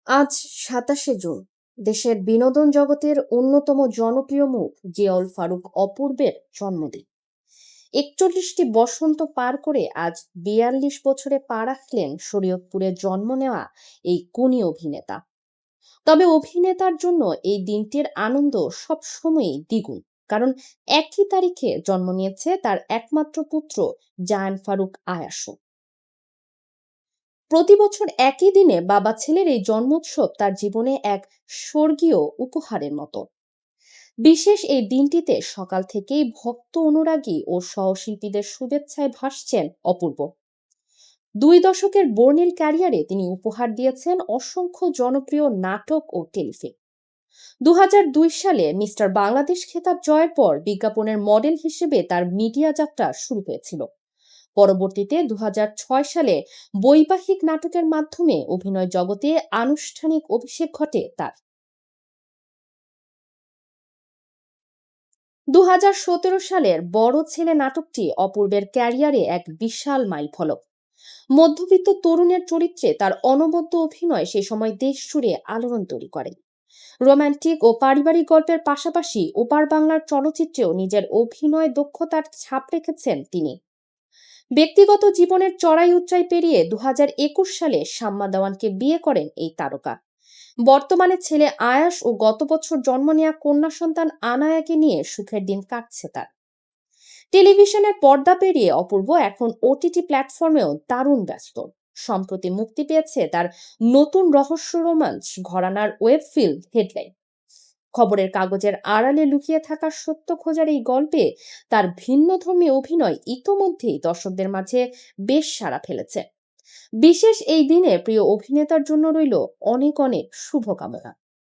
আজ ২৭শে জুন দেশের বিনোদন জগতের অন্যতম জনপ্রিয় মুখ জিয়াউল ফারুক অপূর্বের জন্মদিন। ৪১টি বসন্ত পার করে আজ ৪২ বছরে পা রাখলেন শরীয়তপুরে জন্ম নেওয়া এই গুণী অভিনেতা। তবে অভিনেতার জন্য এই দিনটির আনন্দ সবসময়ই দ্বিগুণ, কারণ একই তারিখে জন্ম নিয়েছে তার একমাত্র পুত্র জায়ান ফারুক আয়াশও। প্রতি বছর একই দিনে বাবা ছেলের এই জন্মোৎসব তার জীবনে এক স্বর্গীয় উপহারের মতো। বিশেষ এই দিনটিতে সকাল থেকেই ভক্ত, অনুরাগী ও সহশিল্পীদের শুভেচ্ছায় ভাসছেন অপূর্ব। ২ দশকের বর্ণিল ক্যারিয়ারে তিনি উপহার দিয়েছেন অসংখ্য জনপ্রিয় নাটক ও টেলিফিল্ম। ২০০২ সালে মিস্টার বাংলাদেশ খেতাব জয়ের পর বিজ্ঞাপনের মডেল হিসেবে তার মিডিয়া যাত্রা শুরু হয়েছিল। পরবর্তীতে ২০০৬ সালে বৈবাহিক নাটকের মাধ্যমে অভিনয় জগতে আনুষ্ঠানিক অভিষেক ঘটে তার। ২০১৭ সালের বড় ছেলে নাটকটি অপূর্বের ক্যারিয়ারে এক বিশাল মাইলফলক। মধ্যবিত্ত তরুণের চরিত্রে তার অনবদ্য অভিনয় সে সময় দেশ জুড়ে আলোড়ন তৈরি করে। রোমান্টিক ও পারিবারিক গল্পের পাশাপাশি ওপার বাংলার চলচ্চিত্রেও নিজের অভিনয় দক্ষতার ছাপ রেখেছেন তিনি। ব্যক্তিগত জীবনের চড়াই উচ্চাই পেরিয়ে ২০২১ সালে শাম্মা দেওয়ানকে বিয়ে করেন এই তারকা। বর্তমানে ছেলে আয়াস ও গত বছর জন্ম নেওয়া কন্যা সন্তান আনায়াকে নিয়ে সুখের দিন কাটছে তার। টেলিভিশনের পর্দা পেরিয়ে অপূর্ব এখন ওটিটি প্ল্যাটফর্মেও দারুণ ব্যস্ত। সম্প্রতি মুক্তি পেয়েছে তার নতুন রহস্য রোমাঞ্চ ঘরানার ওয়েব ফিল্ম হেডলাইন। খবরের কাগজের আড়ালে লুকিয়ে থাকা সত্য খোঁজার এই গল্পে তার ভিন্নধর্মী অভিনয় ইতোমধ্যেই দর্শকদের মাঝে বেশ সাড়া ফেলেছে। বিশেষ এই দিনে প্রিয় অভিনেতার জন্য রইল অনেক অনেক শুভকামনা।